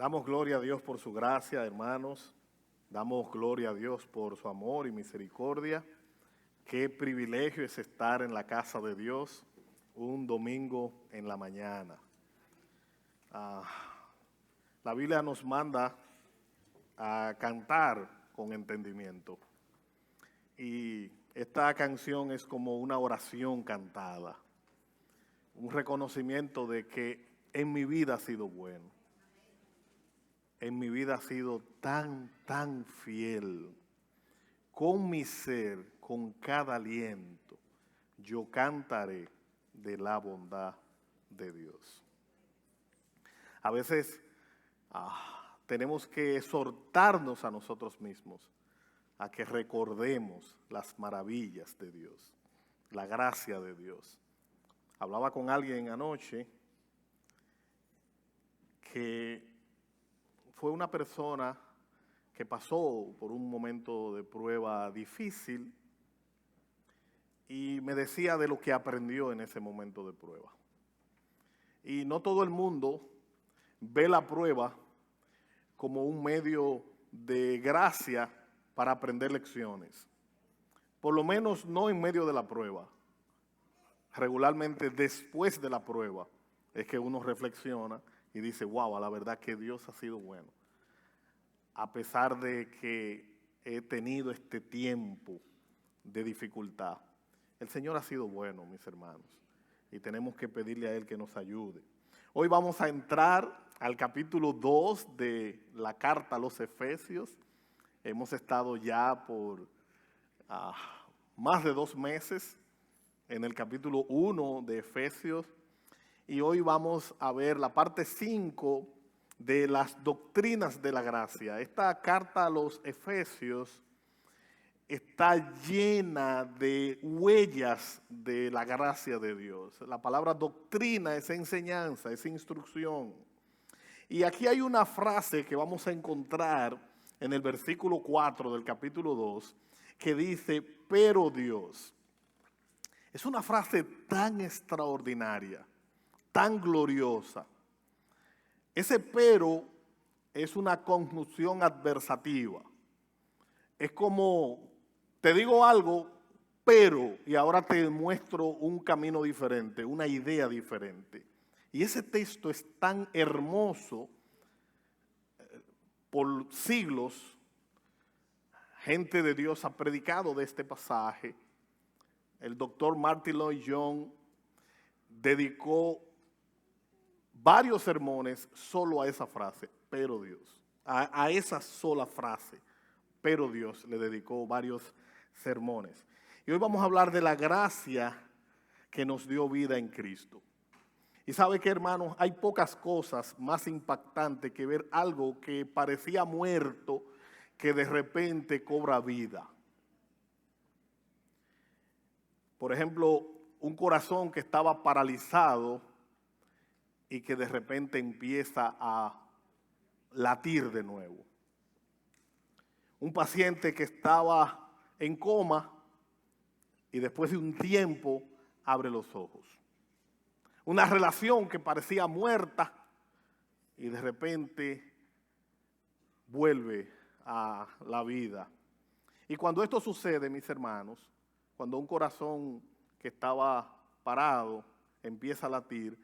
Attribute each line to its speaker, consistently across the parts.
Speaker 1: Damos gloria a Dios por su gracia, hermanos. Damos gloria a Dios por su amor y misericordia. Qué privilegio es estar en la casa de Dios un domingo en la mañana. La Biblia nos manda a cantar con entendimiento. Y esta canción es como una oración cantada. Un reconocimiento de que en mi vida ha sido bueno. En mi vida ha sido tan fiel. Con mi ser, con cada aliento, yo cantaré de la bondad de Dios. A veces tenemos que exhortarnos a nosotros mismos a que recordemos las maravillas de Dios, la gracia de Dios. Hablaba con alguien anoche que fue una persona que pasó por un momento de prueba difícil y me decía de lo que aprendió en ese momento de prueba. Y no todo el mundo ve la prueba como un medio de gracia para aprender lecciones. Por lo menos no en medio de la prueba. Regularmente después de la prueba es que uno reflexiona y dice, wow, a la verdad que Dios ha sido bueno. A pesar de que he tenido este tiempo de dificultad, el Señor ha sido bueno, mis hermanos, y tenemos que pedirle a Él que nos ayude. Hoy vamos a entrar al capítulo 2 de la carta a los Efesios. Hemos estado ya por más de 2 meses en el capítulo 1 de Efesios, y hoy vamos a ver la parte 5 de las doctrinas de la gracia. Esta carta a los Efesios está llena de huellas de la gracia de Dios. La palabra doctrina es enseñanza, es instrucción. Y aquí hay una frase que vamos a encontrar en el versículo 4 del capítulo 2 que dice, pero Dios. Es una frase tan extraordinaria, tan gloriosa. Ese pero es una conjunción adversativa. Es como, te digo algo, pero, y ahora te muestro un camino diferente, una idea diferente. Y ese texto es tan hermoso, por siglos, gente de Dios ha predicado de este pasaje. El doctor Martin Lloyd-Jones dedicó varios sermones solo a esa frase, pero Dios. A esa sola frase, pero Dios, le dedicó varios sermones. Y hoy vamos a hablar de la gracia que nos dio vida en Cristo. Y sabe que, hermanos, hay pocas cosas más impactantes que ver algo que parecía muerto, que de repente cobra vida. Por ejemplo, un corazón que estaba paralizado y que de repente empieza a latir de nuevo. Un paciente que estaba en coma y después de un tiempo abre los ojos. Una relación que parecía muerta y de repente vuelve a la vida. Y cuando esto sucede, mis hermanos, cuando un corazón que estaba parado empieza a latir,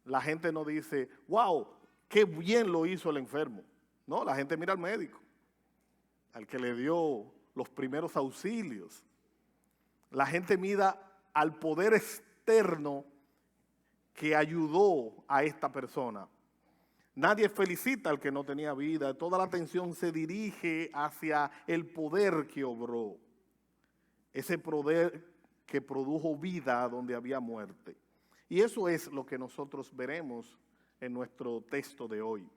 Speaker 1: la gente no dice, wow, qué bien lo hizo el enfermo. No, la gente mira al médico, al que le dio los primeros auxilios. La gente mira al poder externo que ayudó a esta persona. Nadie felicita al que no tenía vida. Toda la atención se dirige hacia el poder que obró. Ese poder que produjo vida donde había muerte. Y eso es lo que nosotros veremos en nuestro texto de hoy.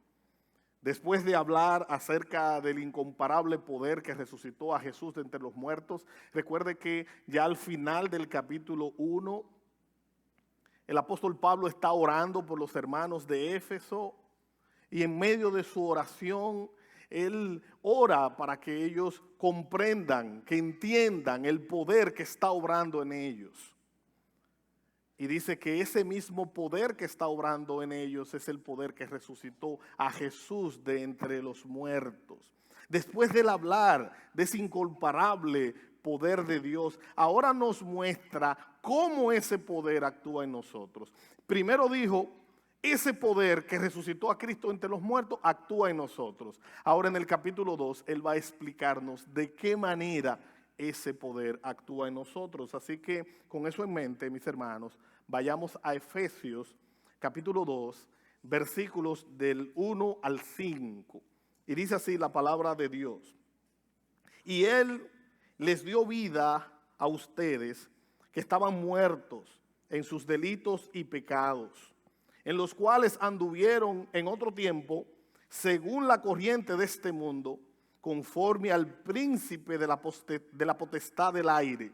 Speaker 1: Después de hablar acerca del incomparable poder que resucitó a Jesús de entre los muertos, recuerde que ya al final del capítulo 1, el apóstol Pablo está orando por los hermanos de Éfeso y en medio de su oración, él ora para que ellos comprendan, que entiendan el poder que está obrando en ellos. Y dice que ese mismo poder que está obrando en ellos es el poder que resucitó a Jesús de entre los muertos. Después del hablar de ese incomparable poder de Dios, ahora nos muestra cómo ese poder actúa en nosotros. Primero dijo, ese poder que resucitó a Cristo entre los muertos actúa en nosotros. Ahora en el capítulo 2, Él va a explicarnos de qué manera ese poder actúa en nosotros. Así que con eso en mente, mis hermanos, vayamos a Efesios capítulo 2, versículos del 1 al 5. Y dice así la palabra de Dios. Y Él les dio vida a ustedes que estaban muertos en sus delitos y pecados, en los cuales anduvieron en otro tiempo, según la corriente de este mundo, conforme al príncipe de la potestad del aire,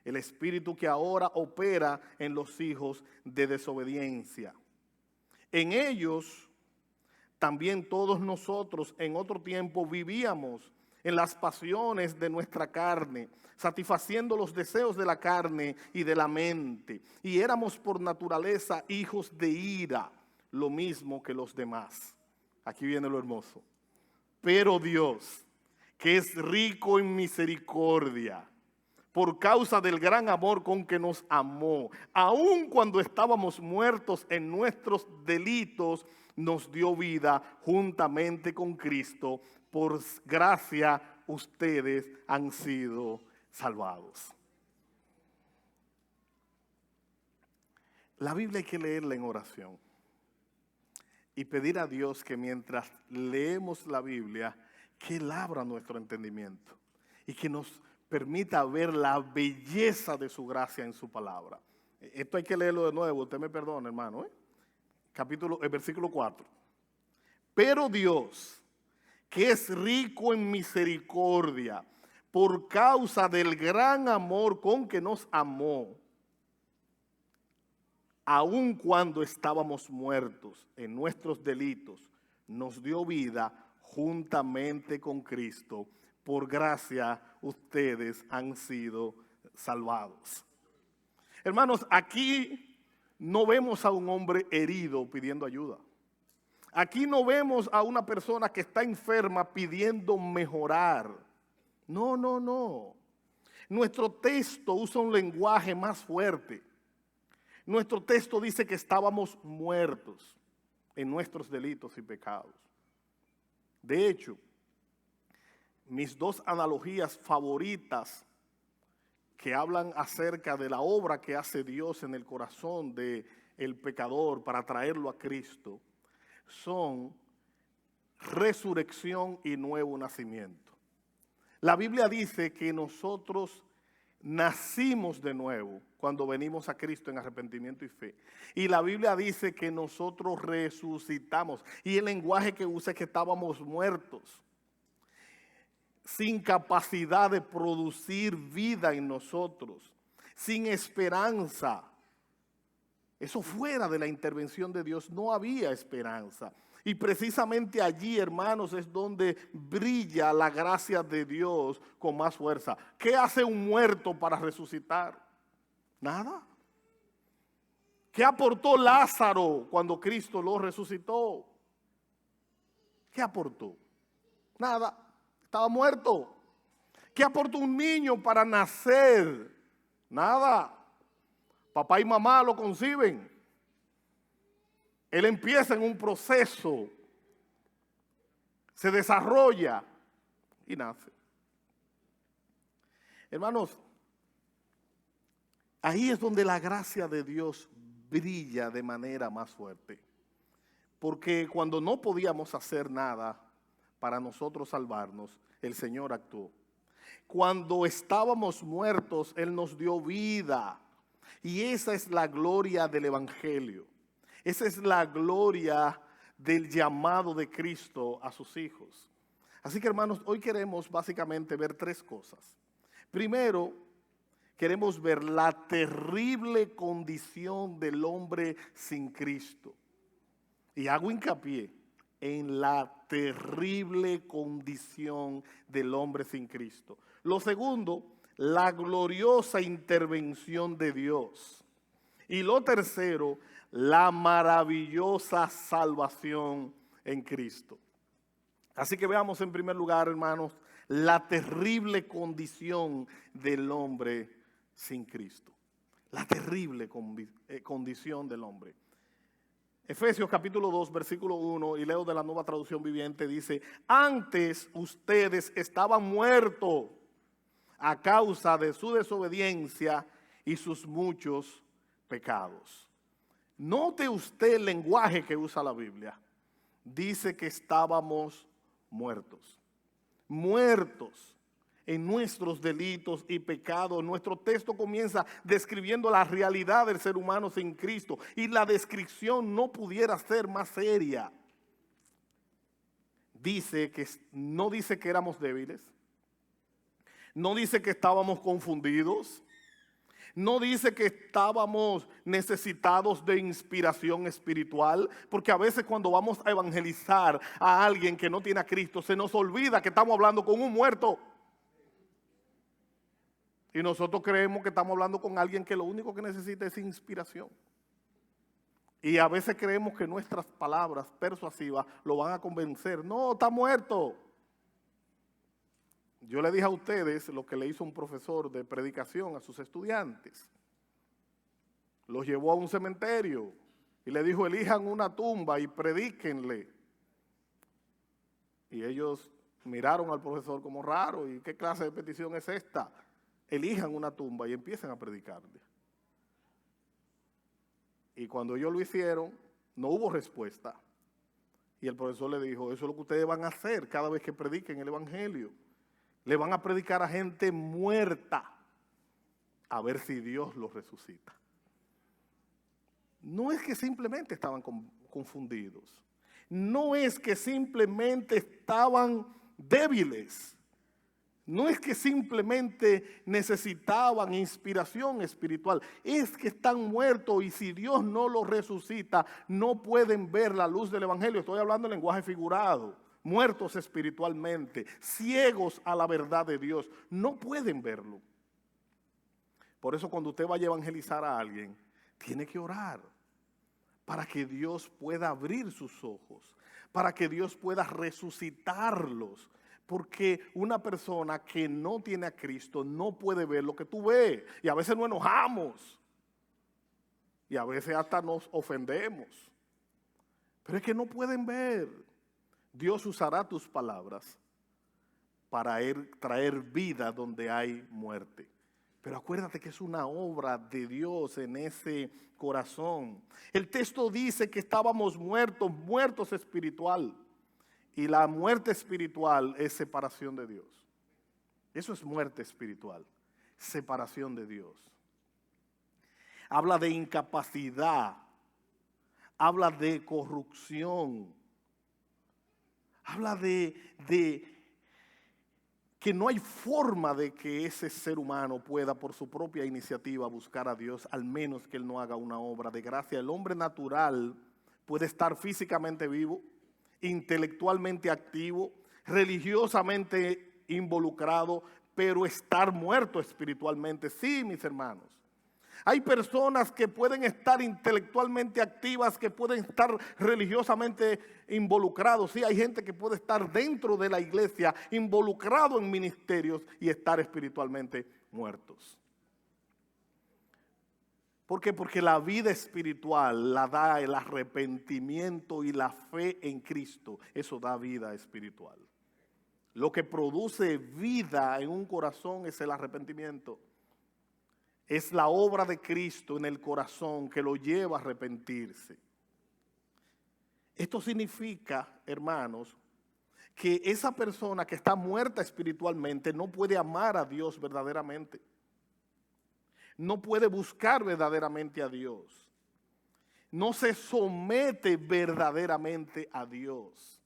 Speaker 1: el espíritu que ahora opera en los hijos de desobediencia. En ellos también todos nosotros en otro tiempo vivíamos en las pasiones de nuestra carne, satisfaciendo los deseos de la carne y de la mente, y éramos por naturaleza hijos de ira, lo mismo que los demás. Aquí viene lo hermoso. Pero Dios, que es rico en misericordia, por causa del gran amor con que nos amó, aun cuando estábamos muertos en nuestros delitos, nos dio vida juntamente con Cristo. Por gracia ustedes han sido salvados. La Biblia hay que leerla en oración y pedir a Dios que mientras leemos la Biblia, que Él abra nuestro entendimiento y que nos permita ver la belleza de su gracia en su palabra. Esto hay que leerlo de nuevo, usted me perdona, hermano. Versículo 4. Pero Dios, que es rico en misericordia, por causa del gran amor con que nos amó, aun cuando estábamos muertos en nuestros delitos, nos dio vida juntamente con Cristo. Por gracia ustedes han sido salvados. Hermanos, aquí no vemos a un hombre herido pidiendo ayuda. Aquí no vemos a una persona que está enferma pidiendo mejorar. No, no, no. Nuestro texto usa un lenguaje más fuerte. Nuestro texto dice que estábamos muertos en nuestros delitos y pecados. De hecho, mis dos analogías favoritas que hablan acerca de la obra que hace Dios en el corazón del pecador para traerlo a Cristo son resurrección y nuevo nacimiento. La Biblia dice que nosotros nacimos de nuevo cuando venimos a Cristo en arrepentimiento y fe. Y la Biblia dice que nosotros resucitamos. Y el lenguaje que usa es que estábamos muertos, sin capacidad de producir vida en nosotros, sin esperanza. Eso fuera de la intervención de Dios no había esperanza. Y precisamente allí, hermanos, es donde brilla la gracia de Dios con más fuerza. ¿Qué hace un muerto para resucitar? Nada. ¿Qué aportó Lázaro cuando Cristo lo resucitó? ¿Qué aportó? Nada. Estaba muerto. ¿Qué aportó un niño para nacer? Nada. Papá y mamá lo conciben. Él empieza en un proceso, se desarrolla y nace. Hermanos, ahí es donde la gracia de Dios brilla de manera más fuerte. Porque cuando no podíamos hacer nada para nosotros salvarnos, el Señor actuó. Cuando estábamos muertos, Él nos dio vida. Y esa es la gloria del Evangelio. Esa es la gloria del llamado de Cristo a sus hijos. Así que, hermanos, hoy queremos básicamente ver tres cosas. Primero, queremos ver la terrible condición del hombre sin Cristo. Y hago hincapié en la terrible condición del hombre sin Cristo. Lo segundo, la gloriosa intervención de Dios. Y lo tercero, la maravillosa salvación en Cristo. Así que veamos en primer lugar, hermanos, la terrible condición del hombre sin Cristo. La terrible condición del hombre. Efesios capítulo 2, versículo 1, y leo de la Nueva Traducción Viviente, dice: antes ustedes estaban muertos a causa de su desobediencia y sus muchos pecados. Note usted el lenguaje que usa la Biblia. Dice que estábamos muertos. Muertos en nuestros delitos y pecados. Nuestro texto comienza describiendo la realidad del ser humano sin Cristo, y la descripción no pudiera ser más seria. No dice que éramos débiles, no dice que estábamos confundidos, no dice que estábamos necesitados de inspiración espiritual, porque a veces cuando vamos a evangelizar a alguien que no tiene a Cristo, se nos olvida que estamos hablando con un muerto. Y nosotros creemos que estamos hablando con alguien que lo único que necesita es inspiración. Y a veces creemos que nuestras palabras persuasivas lo van a convencer. No, está muerto. Yo le dije a ustedes lo que le hizo un profesor de predicación a sus estudiantes. Los llevó a un cementerio y le dijo: elijan una tumba y predíquenle. Y ellos miraron al profesor como raro. ¿Y qué clase de petición es esta? Elijan una tumba y empiecen a predicarle. Y cuando ellos lo hicieron, no hubo respuesta. Y el profesor le dijo: eso es lo que ustedes van a hacer cada vez que prediquen el evangelio. Le van a predicar a gente muerta a ver si Dios los resucita. No es que simplemente estaban confundidos. No es que simplemente estaban débiles. No es que simplemente necesitaban inspiración espiritual. Es que están muertos, y si Dios no los resucita, no pueden ver la luz del evangelio. Estoy hablando en lenguaje figurado. Muertos espiritualmente, ciegos a la verdad de Dios, no pueden verlo. Por eso cuando usted vaya a evangelizar a alguien, tiene que orar para que Dios pueda abrir sus ojos, para que Dios pueda resucitarlos. Porque una persona que no tiene a Cristo no puede ver lo que tú ves. Y a veces nos enojamos. Y a veces hasta nos ofendemos. Pero es que no pueden ver. Dios usará tus palabras para traer vida donde hay muerte. Pero acuérdate que es una obra de Dios en ese corazón. El texto dice que estábamos muertos espiritual. Y la muerte espiritual es separación de Dios. Eso es muerte espiritual, separación de Dios. Habla de incapacidad, habla de corrupción, habla de que no hay forma de que ese ser humano pueda por su propia iniciativa buscar a Dios, al menos que él no haga una obra de gracia. El hombre natural puede estar físicamente vivo, intelectualmente activo, religiosamente involucrado, pero estar muerto espiritualmente. Sí, mis hermanos. Hay personas que pueden estar intelectualmente activas, que pueden estar religiosamente involucrados. Sí, hay gente que puede estar dentro de la iglesia, involucrado en ministerios y estar espiritualmente muertos. ¿Por qué? Porque la vida espiritual la da el arrepentimiento y la fe en Cristo. Eso da vida espiritual. Lo que produce vida en un corazón es el arrepentimiento. Es la obra de Cristo en el corazón que lo lleva a arrepentirse. Esto significa, hermanos, que esa persona que está muerta espiritualmente no puede amar a Dios verdaderamente. No puede buscar verdaderamente a Dios. No se somete verdaderamente a Dios.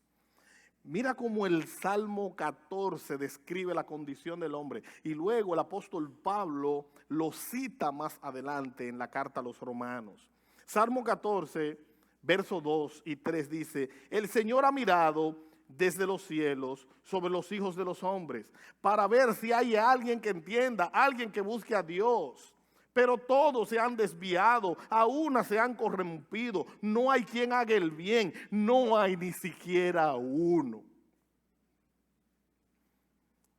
Speaker 1: Mira cómo el Salmo 14 describe la condición del hombre. Y luego el apóstol Pablo lo cita más adelante en la carta a los Romanos. Salmo 14, versos 2 y 3 dice: el Señor ha mirado desde los cielos sobre los hijos de los hombres para ver si hay alguien que entienda, alguien que busque a Dios. pero todos se han desviado, a una se han corrompido, no hay quien haga el bien, no hay ni siquiera uno.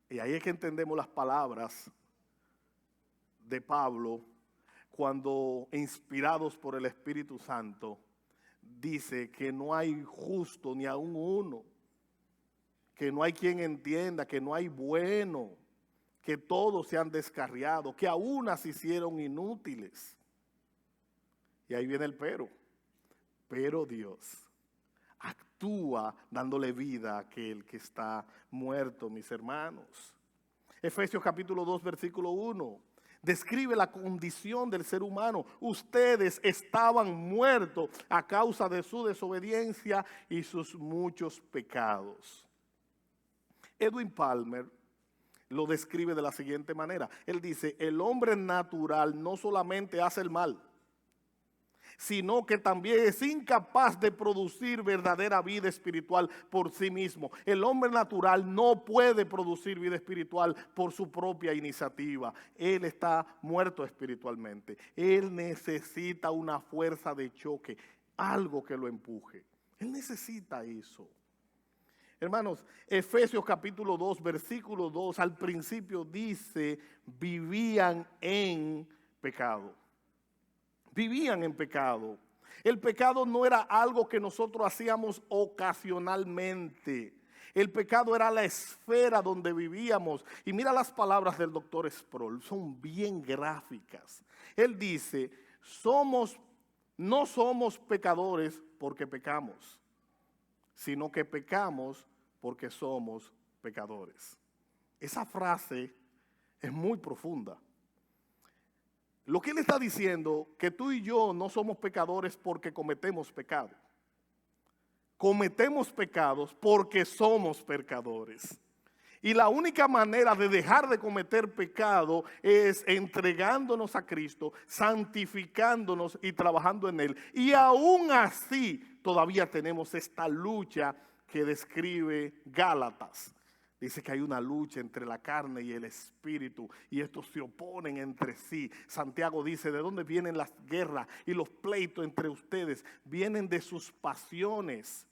Speaker 1: Y ahí es que entendemos las palabras de Pablo cuando, inspirados por el Espíritu Santo, dice que no hay justo ni aun uno, que no hay quien entienda, que no hay bueno, que todos se han descarriado, que a unas se hicieron inútiles. Y ahí viene el pero Dios actúa dándole vida a aquel que está muerto, mis hermanos. Efesios capítulo 2, versículo 1. Describe la condición del ser humano. Ustedes estaban muertos a causa de su desobediencia y sus muchos pecados. Edwin Palmer lo describe de la siguiente manera. Él dice, el hombre natural no solamente hace el mal, sino que también es incapaz de producir verdadera vida espiritual por sí mismo. El hombre natural no puede producir vida espiritual por su propia iniciativa. Él está muerto espiritualmente. Él necesita una fuerza de choque, algo que lo empuje. Él necesita eso. Hermanos, Efesios capítulo 2, versículo 2, al principio dice, vivían en pecado. Vivían en pecado. El pecado no era algo que nosotros hacíamos ocasionalmente. El pecado era la esfera donde vivíamos. Y mira las palabras del doctor Sproul, son bien gráficas. Él dice, no somos pecadores porque pecamos, sino que pecamos porque somos pecadores. Esa frase es muy profunda. Lo que él está diciendo, que tú y yo no somos pecadores porque cometemos pecado. Cometemos pecados porque somos pecadores. Y la única manera de dejar de cometer pecado es entregándonos a Cristo, santificándonos y trabajando en Él. Y aún así todavía tenemos esta lucha que describe Gálatas. Dice que hay una lucha entre la carne y el espíritu y estos se oponen entre sí. Santiago dice, ¿de dónde vienen las guerras y los pleitos entre ustedes? Vienen de sus pasiones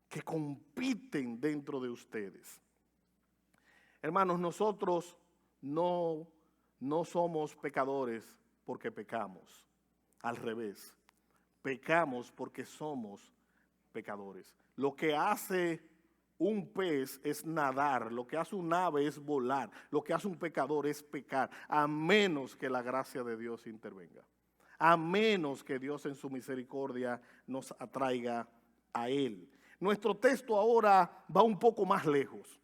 Speaker 1: que compiten dentro de ustedes. Hermanos, nosotros no somos pecadores porque pecamos. Al revés, pecamos porque somos pecadores. Lo que hace un pez es nadar, lo que hace un ave es volar, lo que hace un pecador es pecar, a menos que la gracia de Dios intervenga, a menos que Dios en su misericordia nos atraiga a Él. Nuestro texto ahora va un poco más lejos.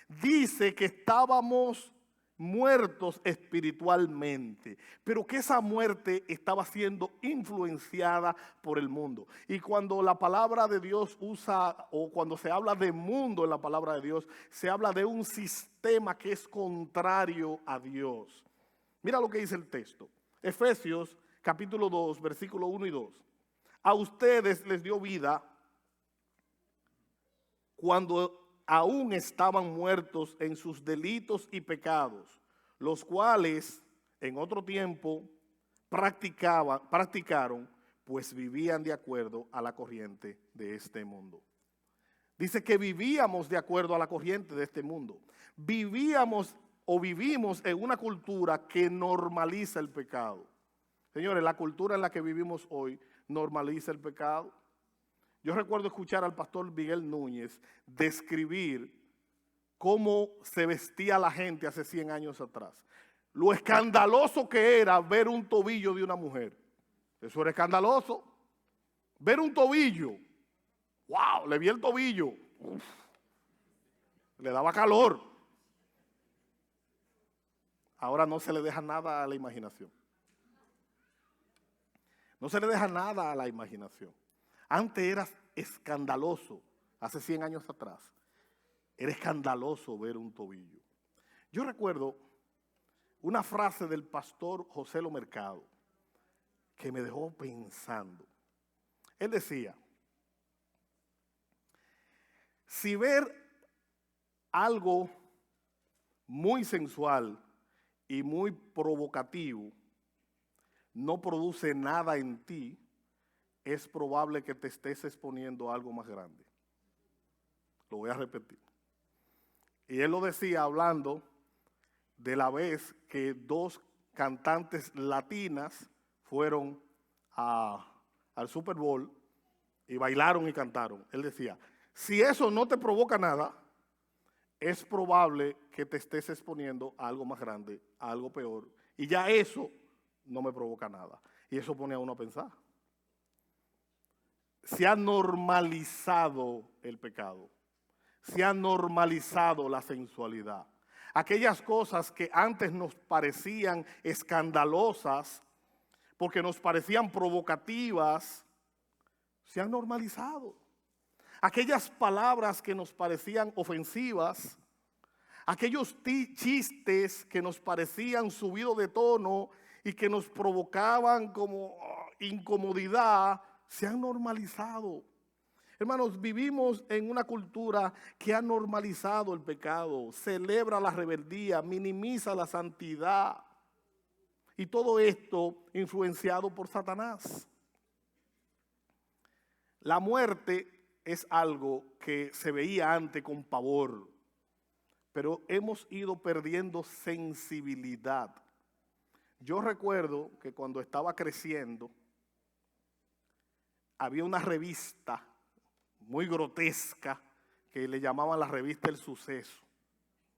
Speaker 1: Dice que estábamos muertos espiritualmente, pero que esa muerte estaba siendo influenciada por el mundo. Y cuando la palabra de Dios usa, o cuando se habla de mundo en la palabra de Dios, se habla de un sistema que es contrario a Dios. Mira lo que dice el texto. Efesios capítulo 2, versículo 1 y 2. A ustedes les dio vida cuando aún estaban muertos en sus delitos y pecados, los cuales en otro tiempo practicaron, pues vivían de acuerdo a la corriente de este mundo. Dice que vivíamos de acuerdo a la corriente de este mundo. Vivimos en una cultura que normaliza el pecado. Señores, la cultura en la que vivimos hoy normaliza el pecado. Yo recuerdo escuchar al pastor Miguel Núñez describir cómo se vestía la gente hace 100 años atrás. Lo escandaloso que era ver un tobillo de una mujer. Eso era escandaloso. Ver un tobillo. ¡Wow! Le vi el tobillo. Uf, le daba calor. Ahora no se le deja nada a la imaginación. No se le deja nada a la imaginación. Antes era escandaloso, hace 100 años atrás, era escandaloso ver un tobillo. Yo recuerdo una frase del pastor José Lo Mercado que me dejó pensando. Él decía, si ver algo muy sensual y muy provocativo, no produce nada en ti, es probable que te estés exponiendo a algo más grande. Lo voy a repetir. Y él lo decía hablando de la vez que dos cantantes latinas fueron al Super Bowl y bailaron y cantaron. Él decía, si eso no te provoca nada, es probable que te estés exponiendo a algo más grande, a algo peor. Y ya eso no me provoca nada. Y eso pone a uno a pensar. Se ha normalizado el pecado. Se ha normalizado la sensualidad. Aquellas cosas que antes nos parecían escandalosas, porque nos parecían provocativas, se han normalizado. Aquellas palabras que nos parecían ofensivas, aquellos chistes que nos parecían subidos de tono y que nos provocaban como incomodidad, se han normalizado. Hermanos, vivimos en una cultura que ha normalizado el pecado, celebra la rebeldía, minimiza la santidad. Y todo esto influenciado por Satanás. La muerte es algo que se veía antes con pavor, pero hemos ido perdiendo sensibilidad. Yo recuerdo que cuando estaba creciendo, había una revista muy grotesca que le llamaban la revista El Suceso.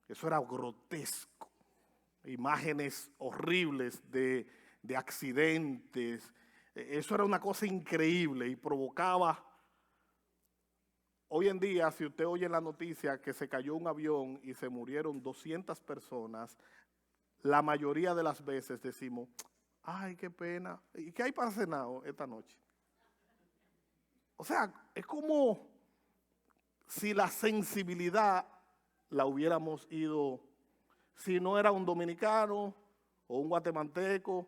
Speaker 1: Eso era grotesco. Imágenes horribles de accidentes. Eso era una cosa increíble y provocaba. Hoy en día, si usted oye en la noticia que se cayó un avión y se murieron 200 personas, la mayoría de las veces decimos, ay, qué pena. ¿Y qué hay para cenar esta noche? O sea, es como si la sensibilidad la hubiéramos ido, si no era un dominicano o un guatemalteco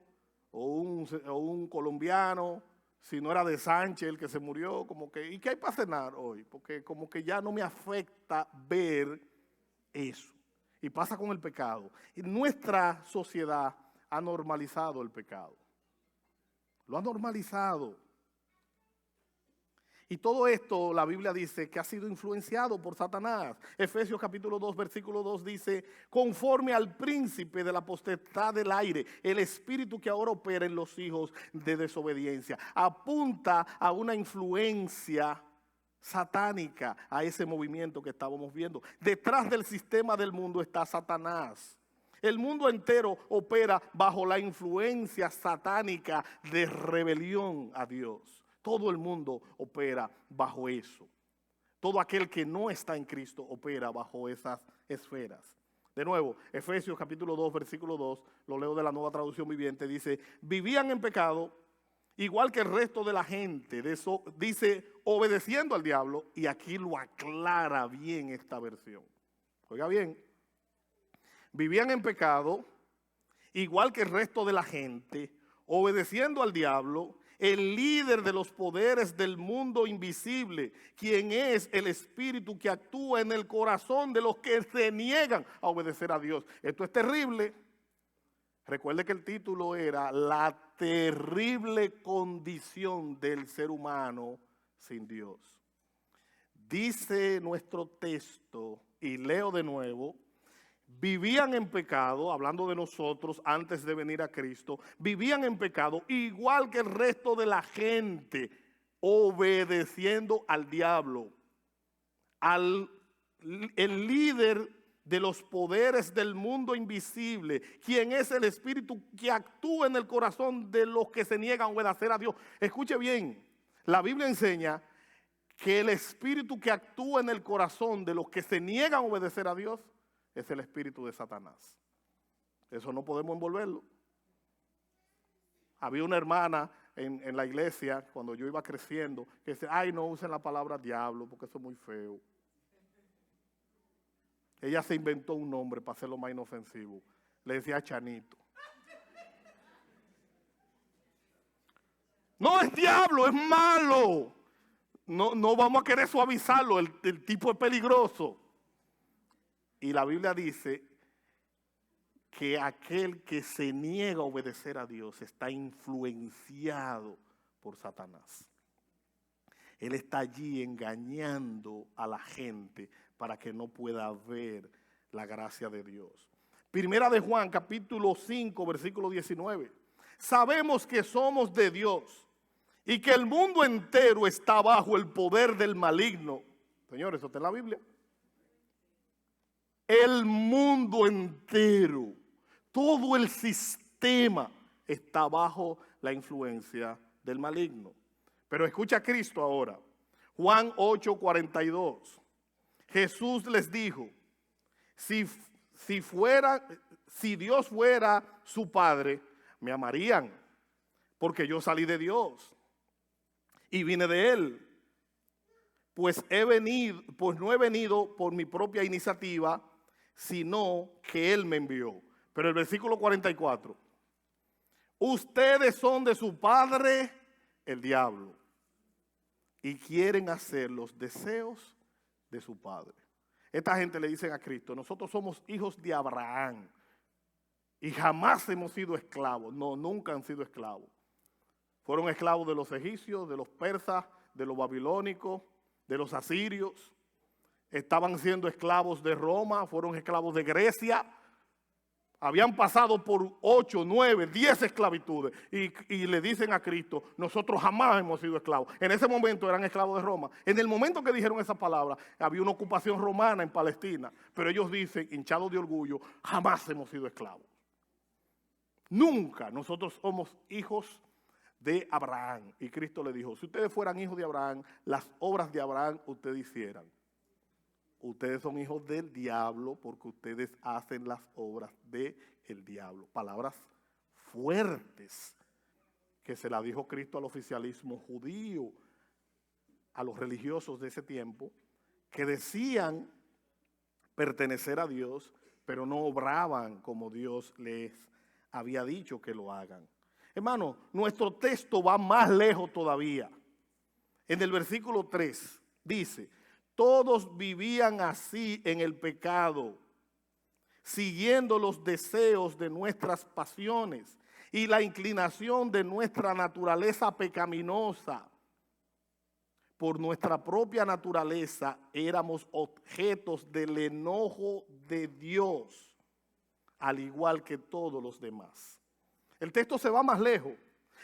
Speaker 1: o un colombiano, si no era de Sánchez el que se murió, como que, ¿y qué hay para cenar hoy? Porque como que ya no me afecta ver eso. Y pasa con el pecado. Y nuestra sociedad ha normalizado el pecado. Lo ha normalizado. Y todo esto, la Biblia dice que ha sido influenciado por Satanás. Efesios capítulo 2, versículo 2 dice, conforme al príncipe de la potestad del aire, el espíritu que ahora opera en los hijos de desobediencia. Apunta a una influencia satánica, a ese movimiento que estábamos viendo. Detrás del sistema del mundo está Satanás. El mundo entero opera bajo la influencia satánica de rebelión a Dios. Todo el mundo opera bajo eso. Todo aquel que no está en Cristo opera bajo esas esferas. De nuevo, Efesios capítulo 2, versículo 2, lo leo de la Nueva Traducción Viviente, dice, vivían en pecado, igual que el resto de la gente, de eso, dice, obedeciendo al diablo, y aquí lo aclara bien esta versión. Oiga bien, vivían en pecado, igual que el resto de la gente, obedeciendo al diablo, el líder de los poderes del mundo invisible, quien es el espíritu que actúa en el corazón de los que se niegan a obedecer a Dios. Esto es terrible. Recuerde que el título era La terrible condición del ser humano sin Dios. Dice nuestro texto, y leo de nuevo, vivían en pecado, hablando de nosotros antes de venir a Cristo, vivían en pecado igual que el resto de la gente, obedeciendo al diablo, el líder de los poderes del mundo invisible, quien es el espíritu que actúa en el corazón de los que se niegan a obedecer a Dios. Escuche bien, la Biblia enseña que el espíritu que actúa en el corazón de los que se niegan a obedecer a Dios es el espíritu de Satanás. Eso no podemos envolverlo. Había una hermana en la iglesia, cuando yo iba creciendo, que decía, ay, no usen la palabra diablo, porque eso es muy feo. Ella se inventó un nombre para hacerlo más inofensivo. Le decía Chanito. No es diablo, es malo. No vamos a querer suavizarlo, el tipo es peligroso. Y la Biblia dice que aquel que se niega a obedecer a Dios está influenciado por Satanás. Él está allí engañando a la gente para que no pueda ver la gracia de Dios. Primera de Juan, capítulo 5, versículo 19. Sabemos que somos de Dios y que el mundo entero está bajo el poder del maligno. Señores, ¿eso está en la Biblia? El mundo entero, todo el sistema está bajo la influencia del maligno. Pero escucha a Cristo ahora. Juan 8:42. Jesús les dijo, si Dios fuera su Padre, me amarían, porque yo salí de Dios y vine de Él. Pues no he venido por mi propia iniciativa, sino que Él me envió. Pero el versículo 44. Ustedes son de su padre, el diablo, y quieren hacer los deseos de su padre. Esta gente le dicen a Cristo, nosotros somos hijos de Abraham y jamás hemos sido esclavos. No, nunca han sido esclavos. Fueron esclavos de los egipcios, de los persas, de los babilónicos, de los asirios. Estaban siendo esclavos de Roma, fueron esclavos de Grecia. Habían pasado por 8, 9, 10 esclavitudes y le dicen a Cristo, nosotros jamás hemos sido esclavos. En ese momento eran esclavos de Roma. En el momento que dijeron esa palabra, había una ocupación romana en Palestina, pero ellos dicen, hinchados de orgullo, jamás hemos sido esclavos. Nunca. Nosotros somos hijos de Abraham. Y Cristo le dijo, si ustedes fueran hijos de Abraham, las obras de Abraham ustedes hicieran. Ustedes son hijos del diablo porque ustedes hacen las obras del diablo. Palabras fuertes que se las dijo Cristo al oficialismo judío, a los religiosos de ese tiempo, que decían pertenecer a Dios, pero no obraban como Dios les había dicho que lo hagan. Hermano, nuestro texto va más lejos todavía. En el versículo 3 dice, todos vivían así en el pecado, siguiendo los deseos de nuestras pasiones y la inclinación de nuestra naturaleza pecaminosa. Por nuestra propia naturaleza éramos objetos del enojo de Dios, al igual que todos los demás. El texto se va más lejos.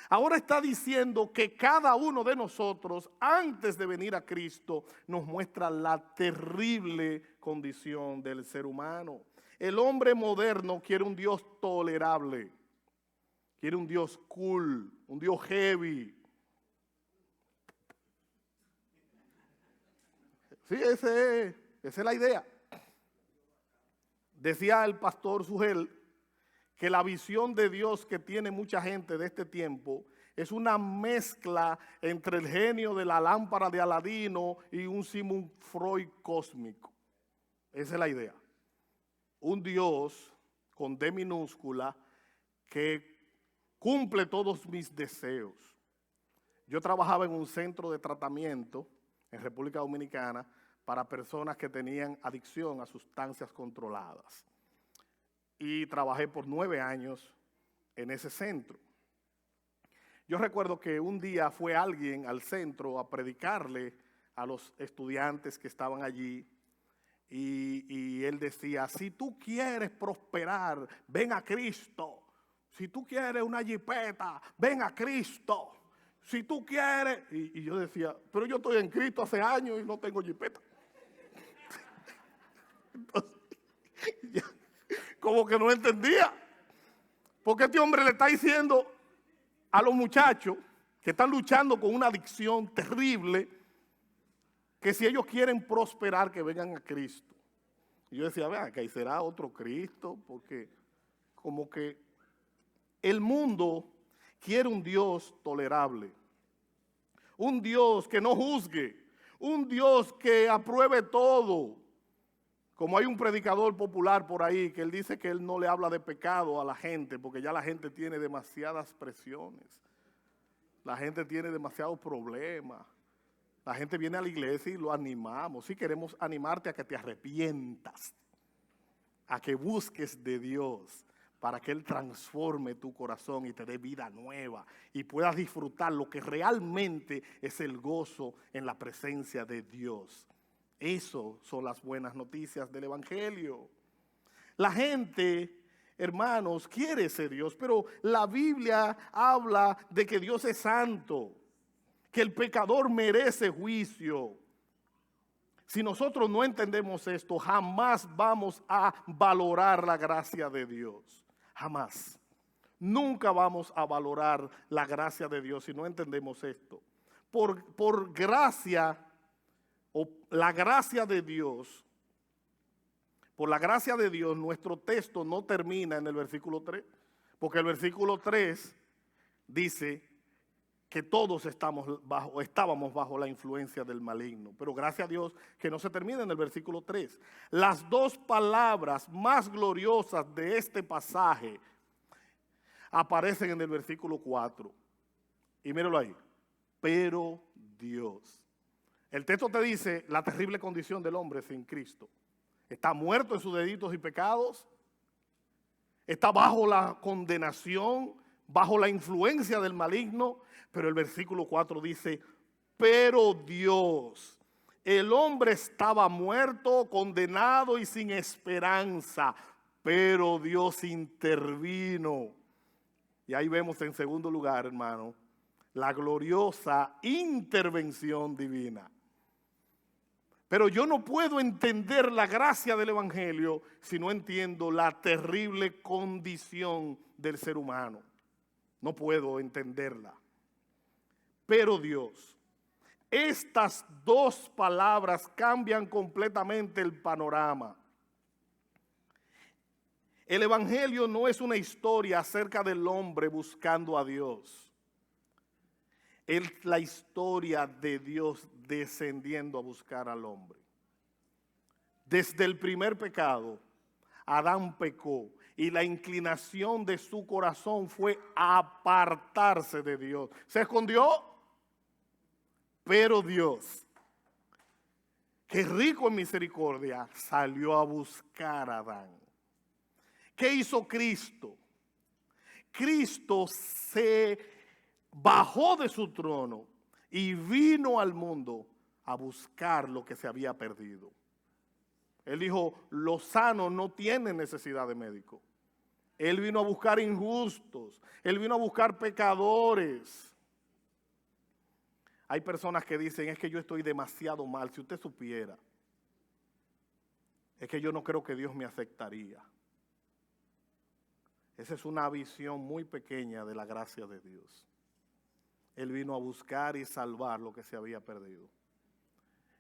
Speaker 1: Ahora está diciendo que cada uno de nosotros, antes de venir a Cristo, nos muestra la terrible condición del ser humano. El hombre moderno quiere un Dios tolerable, quiere un Dios cool, un Dios heavy. Sí, esa es la idea. Decía el pastor Sugel que la visión de Dios que tiene mucha gente de este tiempo es una mezcla entre el genio de la lámpara de Aladino y un Sigmund Freud cósmico. Esa es la idea. Un Dios con D minúscula que cumple todos mis deseos. Yo trabajaba en un centro de tratamiento en República Dominicana para personas que tenían adicción a sustancias controladas. Y trabajé por 9 años en ese centro. Yo recuerdo que un día fue alguien al centro a predicarle a los estudiantes que estaban allí y él decía, si tú quieres prosperar, ven a Cristo. Si tú quieres una jipeta, ven a Cristo. Si tú quieres, y yo decía, pero yo estoy en Cristo hace años y no tengo jipeta. Entonces, como que no entendía. Porque este hombre le está diciendo a los muchachos que están luchando con una adicción terrible, que si ellos quieren prosperar, que vengan a Cristo. Y yo decía, vean, que ahí será otro Cristo, porque como que el mundo quiere un Dios tolerable, un Dios que no juzgue, un Dios que apruebe todo. Como hay un predicador popular por ahí que él dice que él no le habla de pecado a la gente porque ya la gente tiene demasiadas presiones. La gente tiene demasiados problemas. La gente viene a la iglesia y lo animamos. Sí, queremos animarte a que te arrepientas, a que busques de Dios. para que Él transforme tu corazón y te dé vida nueva y puedas disfrutar lo que realmente es el gozo en la presencia de Dios. Eso son las buenas noticias del Evangelio. La gente, hermanos, quiere ese Dios, pero la Biblia habla de que Dios es santo, que el pecador merece juicio. Si nosotros no entendemos esto, jamás vamos a valorar la gracia de Dios. Jamás. Nunca vamos a valorar la gracia de Dios si no entendemos esto. Por gracia, o la gracia de Dios, por la gracia de Dios, nuestro texto no termina en el versículo 3, porque el versículo 3 dice que todos estábamos bajo la influencia del maligno. Pero gracias a Dios que no se termina en el versículo 3. Las dos palabras más gloriosas de este pasaje aparecen en el versículo 4. Y míralo ahí. Pero Dios. El texto te dice la terrible condición del hombre sin Cristo. Está muerto en sus delitos y pecados. Está bajo la condenación, bajo la influencia del maligno. Pero el versículo 4 dice, pero Dios, el hombre estaba muerto, condenado y sin esperanza, pero Dios intervino. Y ahí vemos en segundo lugar, hermano, la gloriosa intervención divina. Pero yo no puedo entender la gracia del Evangelio si no entiendo la terrible condición del ser humano. No puedo entenderla. Pero Dios, estas dos palabras cambian completamente el panorama. El Evangelio no es una historia acerca del hombre buscando a Dios. Es la historia de Dios descendiendo a buscar al hombre. Desde el primer pecado, Adán pecó y la inclinación de su corazón fue apartarse de Dios. ¿Se escondió? Pero Dios, que rico en misericordia, salió a buscar a Adán. ¿Qué hizo Cristo? Cristo se bajó de su trono y vino al mundo a buscar lo que se había perdido. Él dijo, los sanos no tienen necesidad de médico. Él vino a buscar injustos. Él vino a buscar pecadores. Hay personas que dicen, es que yo estoy demasiado mal. Si usted supiera, es que yo no creo que Dios me aceptaría. Esa es una visión muy pequeña de la gracia de Dios. Él vino a buscar y salvar lo que se había perdido.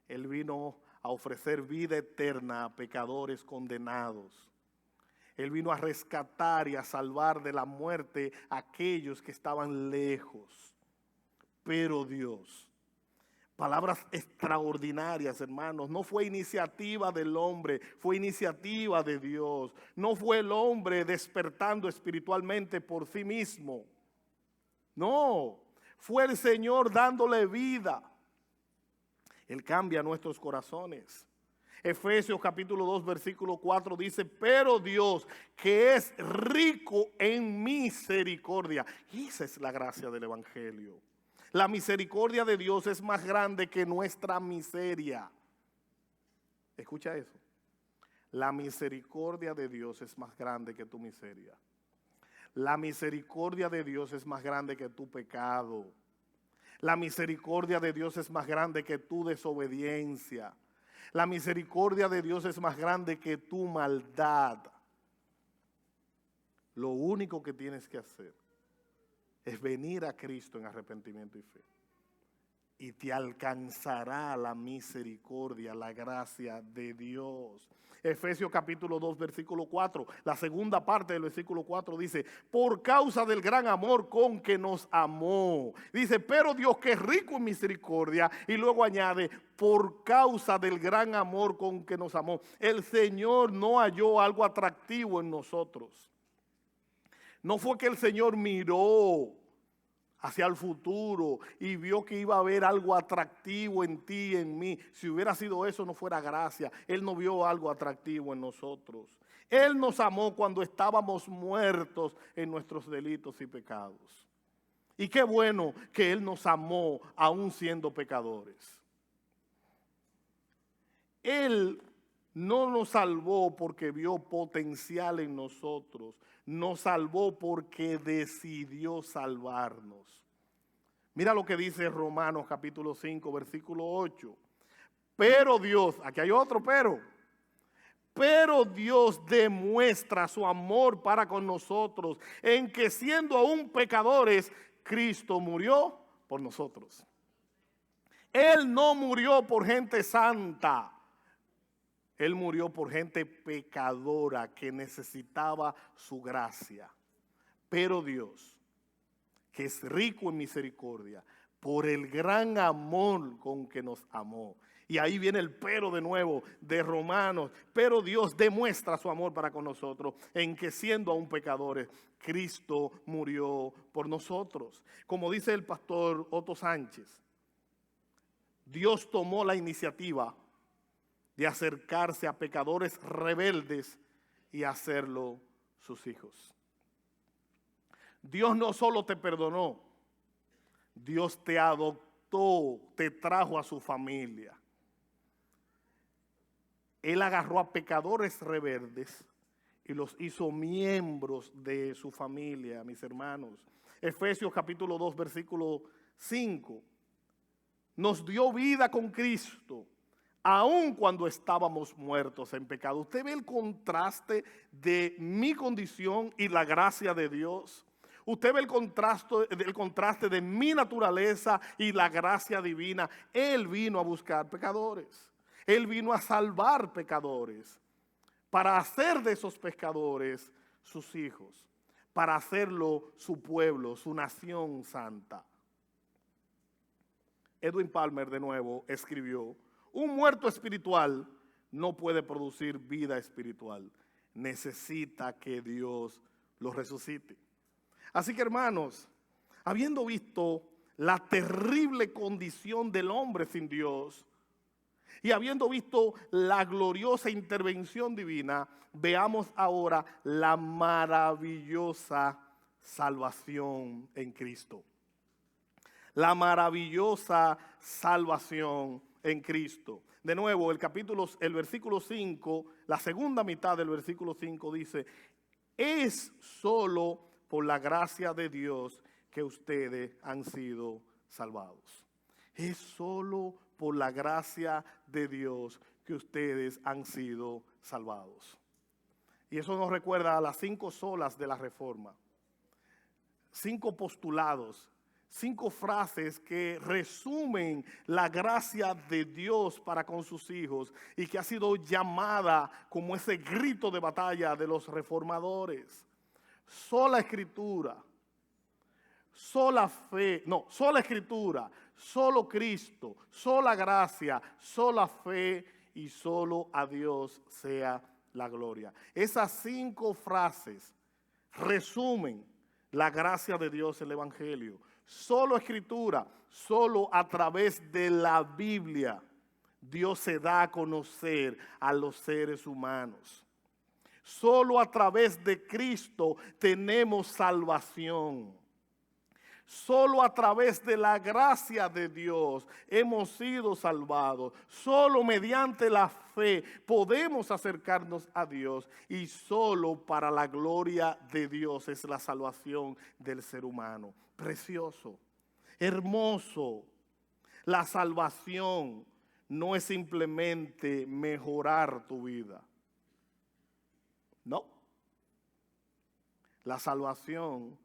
Speaker 1: Él vino a ofrecer vida eterna a pecadores condenados. Él vino a rescatar y a salvar de la muerte a aquellos que estaban lejos. Pero Dios, palabras extraordinarias, hermanos, no fue iniciativa del hombre, fue iniciativa de Dios. No fue el hombre despertando espiritualmente por sí mismo. No, fue el Señor dándole vida. Él cambia nuestros corazones. Efesios capítulo 2 versículo 4 dice, pero Dios que es rico en misericordia. Y esa es la gracia del Evangelio. La misericordia de Dios es más grande que nuestra miseria. Escucha eso. La misericordia de Dios es más grande que tu miseria. La misericordia de Dios es más grande que tu pecado. La misericordia de Dios es más grande que tu desobediencia. La misericordia de Dios es más grande que tu maldad. Lo único que tienes que hacer es venir a Cristo en arrepentimiento y fe. Y te alcanzará la misericordia, la gracia de Dios. Efesios capítulo 2 versículo 4, la segunda parte del versículo 4 dice, por causa del gran amor con que nos amó. Dice, pero Dios que es rico en misericordia. Y luego añade, por causa del gran amor con que nos amó. El Señor no halló algo atractivo en nosotros. No fue que el Señor miró hacia el futuro y vio que iba a haber algo atractivo en ti y en mí. Si hubiera sido eso, no fuera gracia. Él no vio algo atractivo en nosotros. Él nos amó cuando estábamos muertos en nuestros delitos y pecados. Y qué bueno que Él nos amó aún siendo pecadores. Él no nos salvó porque vio potencial en nosotros. Nos salvó porque decidió salvarnos. Mira lo que dice Romanos capítulo 5, versículo 8. Pero Dios, aquí hay otro pero Dios demuestra su amor para con nosotros en que siendo aún pecadores, Cristo murió por nosotros. Él no murió por gente santa. Él murió por gente pecadora que necesitaba su gracia. Pero Dios, que es rico en misericordia, por el gran amor con que nos amó. Y ahí viene el pero de nuevo de Romanos. Pero Dios demuestra su amor para con nosotros en que siendo aún pecadores, Cristo murió por nosotros. Como dice el pastor Otto Sánchez, Dios tomó la iniciativa de acercarse a pecadores rebeldes y hacerlo sus hijos. Dios no solo te perdonó, Dios te adoptó, te trajo a su familia. Él agarró a pecadores rebeldes y los hizo miembros de su familia, mis hermanos. Efesios capítulo 2, versículo 5. Nos dio vida con Cristo, aun cuando estábamos muertos en pecado. ¿Usted ve el contraste de mi condición y la gracia de Dios? ¿Usted ve el contraste de mi naturaleza y la gracia divina? Él vino a buscar pecadores. Él vino a salvar pecadores, para hacer de esos pecadores sus hijos, para hacerlo su pueblo, su nación santa. Edwin Palmer de nuevo escribió: un muerto espiritual no puede producir vida espiritual. Necesita que Dios lo resucite. Así que, hermanos, habiendo visto la terrible condición del hombre sin Dios y habiendo visto la gloriosa intervención divina, veamos ahora la maravillosa salvación en Cristo. La maravillosa salvación en Cristo. De nuevo, el versículo 5, la segunda mitad del versículo 5 dice: es solo por la gracia de Dios que ustedes han sido salvados. Es solo por la gracia de Dios que ustedes han sido salvados. Y eso nos recuerda a las 5 solas de la Reforma. 5 postulados, 5 frases que resumen la gracia de Dios para con sus hijos y que ha sido llamada como ese grito de batalla de los reformadores. Sola escritura, sola fe, sola escritura, solo Cristo, sola gracia, sola fe y solo a Dios sea la gloria. Esas 5 frases resumen la gracia de Dios en el Evangelio. Solo escritura, solo a través de la Biblia Dios se da a conocer a los seres humanos. Solo a través de Cristo tenemos salvación. Solo a través de la gracia de Dios hemos sido salvados. Solo mediante la fe podemos acercarnos a Dios y solo para la gloria de Dios es la salvación del ser humano. Precioso, hermoso. La salvación no es simplemente mejorar tu vida. No. La salvación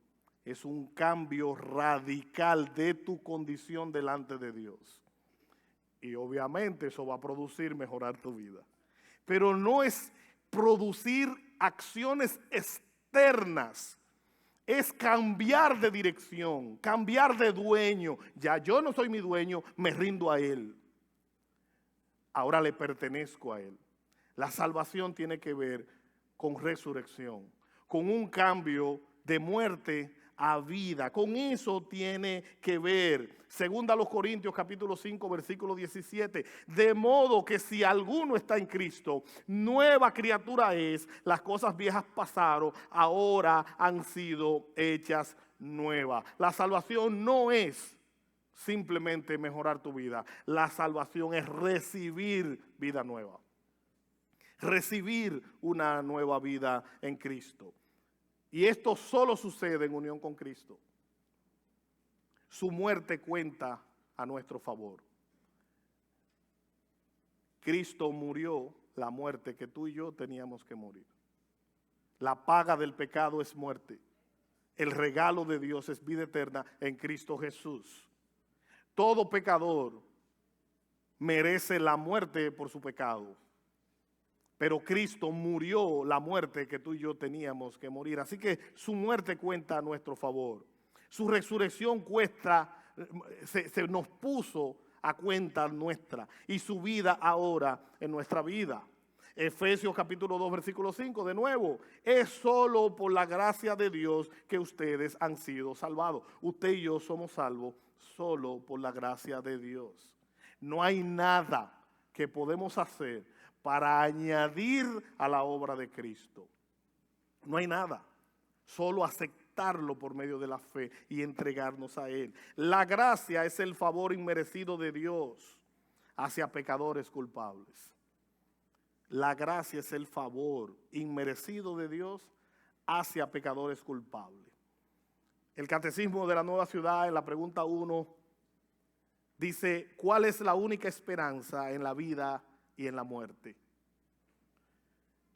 Speaker 1: es un cambio radical de tu condición delante de Dios. Y obviamente eso va a producir mejorar tu vida. Pero no es producir acciones externas. Es cambiar de dirección, cambiar de dueño. Ya yo no soy mi dueño, me rindo a Él. Ahora le pertenezco a Él. La salvación tiene que ver con resurrección, con un cambio de muerte a vida. Con eso tiene que ver. Segunda a los Corintios capítulo 5 versículo 17. De modo que si alguno está en Cristo, nueva criatura es. Las cosas viejas pasaron, ahora han sido hechas nuevas. La salvación no es simplemente mejorar tu vida. La salvación es recibir vida nueva. Recibir una nueva vida en Cristo. Y esto solo sucede en unión con Cristo. Su muerte cuenta a nuestro favor. Cristo murió la muerte que tú y yo teníamos que morir. La paga del pecado es muerte. El regalo de Dios es vida eterna en Cristo Jesús. Todo pecador merece la muerte por su pecado. Pero Cristo murió la muerte que tú y yo teníamos que morir. Así que su muerte cuenta a nuestro favor. Su resurrección se nos puso a cuenta nuestra. Y su vida ahora en nuestra vida. Efesios capítulo 2 versículo 5, de nuevo, es solo por la gracia de Dios que ustedes han sido salvados. Usted y yo somos salvos solo por la gracia de Dios. No hay nada que podemos hacer para añadir a la obra de Cristo. No hay nada, solo aceptarlo por medio de la fe y entregarnos a Él. La gracia es el favor inmerecido de Dios hacia pecadores culpables. La gracia es el favor inmerecido de Dios hacia pecadores culpables. El Catecismo de la Nueva Ciudad, en la pregunta 1, dice, ¿cuál es la única esperanza en la vida y en la muerte?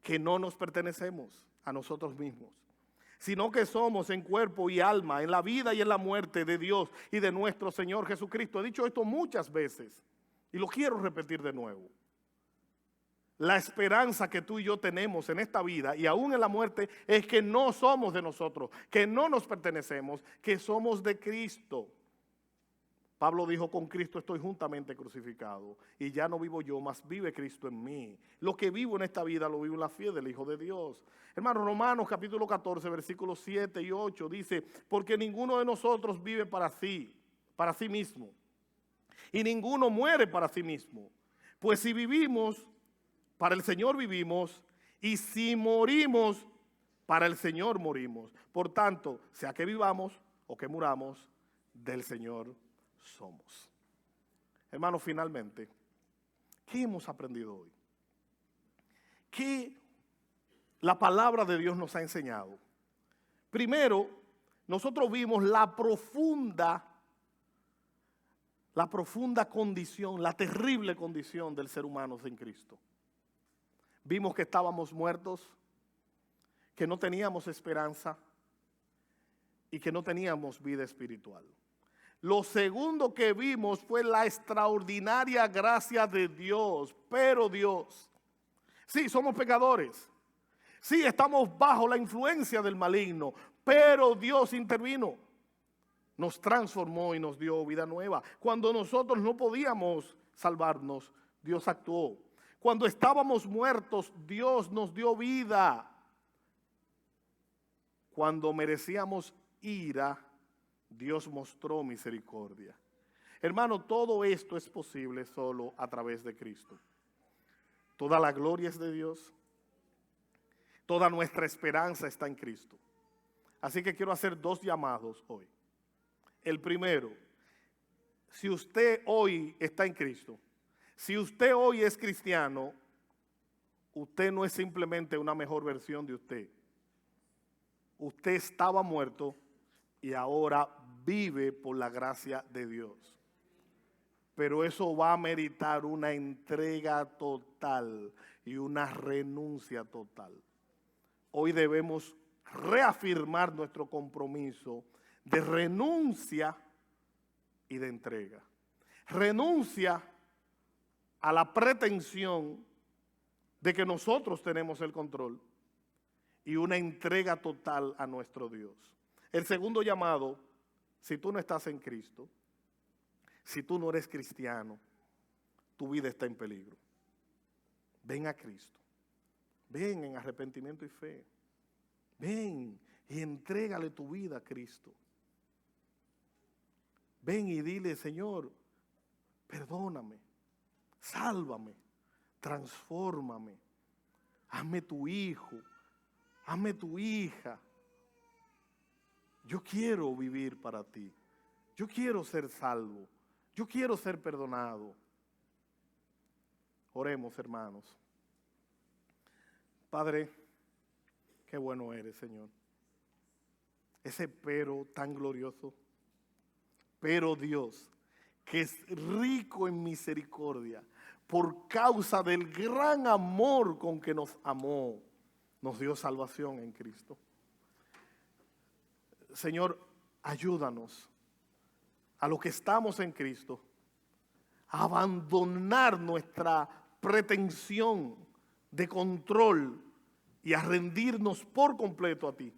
Speaker 1: Que no nos pertenecemos a nosotros mismos, sino que somos en cuerpo y alma, en la vida y en la muerte de Dios y de nuestro Señor Jesucristo. He dicho esto muchas veces y lo quiero repetir de nuevo. La esperanza que tú y yo tenemos en esta vida y aún en la muerte es que no somos de nosotros, que no nos pertenecemos, que somos de Cristo. Pablo dijo, con Cristo estoy juntamente crucificado y ya no vivo yo, mas vive Cristo en mí. Lo que vivo en esta vida lo vivo en la fe del Hijo de Dios. Hermano, Romanos capítulo 14, versículos 7 y 8 dice, porque ninguno de nosotros vive para sí mismo, y ninguno muere para sí mismo. Pues si vivimos, para el Señor vivimos, y si morimos, para el Señor morimos. Por tanto, sea que vivamos o que muramos, del Señor somos. Hermanos, finalmente, ¿qué hemos aprendido hoy? ¿Qué la palabra de Dios nos ha enseñado? Primero, nosotros vimos la profunda condición, la terrible condición del ser humano sin Cristo. Vimos que estábamos muertos, que no teníamos esperanza y que no teníamos vida espiritual. Lo segundo que vimos fue la extraordinaria gracia de Dios, pero Dios, sí, somos pecadores, sí, estamos bajo la influencia del maligno, pero Dios intervino, nos transformó y nos dio vida nueva. Cuando nosotros no podíamos salvarnos, Dios actuó. Cuando estábamos muertos, Dios nos dio vida. Cuando merecíamos ira, Dios mostró misericordia. Hermano, todo esto es posible solo a través de Cristo. Toda la gloria es de Dios. Toda nuestra esperanza está en Cristo. Así que quiero hacer dos llamados hoy. El primero, si usted hoy está en Cristo, si usted hoy es cristiano, usted no es simplemente una mejor versión de usted. Usted estaba muerto y ahora vive por la gracia de Dios. Pero eso va a meritar una entrega total y una renuncia total. Hoy debemos reafirmar nuestro compromiso de renuncia y de entrega. Renuncia a la pretensión de que nosotros tenemos el control y una entrega total a nuestro Dios. El segundo llamado, si tú no estás en Cristo, si tú no eres cristiano, tu vida está en peligro. Ven a Cristo. Ven en arrepentimiento y fe. Ven, y entrégale tu vida a Cristo. Ven y dile, Señor, perdóname, sálvame, transfórmame, hazme tu hijo, hazme tu hija. Yo quiero vivir para ti, yo quiero ser salvo, yo quiero ser perdonado. Oremos, hermanos. Padre, qué bueno eres, Señor. Ese pero tan glorioso, pero Dios, que es rico en misericordia, por causa del gran amor con que nos amó, nos dio salvación en Cristo. Señor, ayúdanos a los que estamos en Cristo a abandonar nuestra pretensión de control y a rendirnos por completo a ti,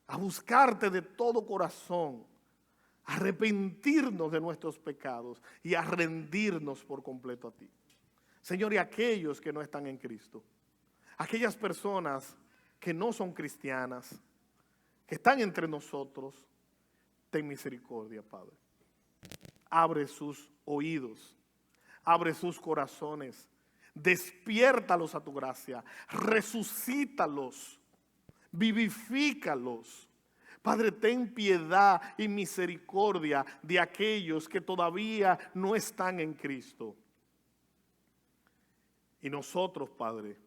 Speaker 1: a buscarte de todo corazón, a arrepentirnos de nuestros pecados y a rendirnos por completo a ti. Señor, y aquellos que no están en Cristo, aquellas personas que no son cristianas, que están entre nosotros, ten misericordia, Padre. Abre sus oídos, abre sus corazones, despiértalos a tu gracia, resucítalos, vivifícalos. Padre, ten piedad y misericordia de aquellos que todavía no están en Cristo. Y nosotros, Padre,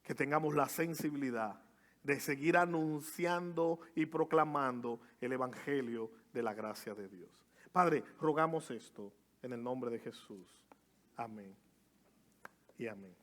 Speaker 1: que tengamos la sensibilidad de seguir anunciando y proclamando el evangelio de la gracia de Dios. Padre, rogamos esto en el nombre de Jesús. Amén y amén.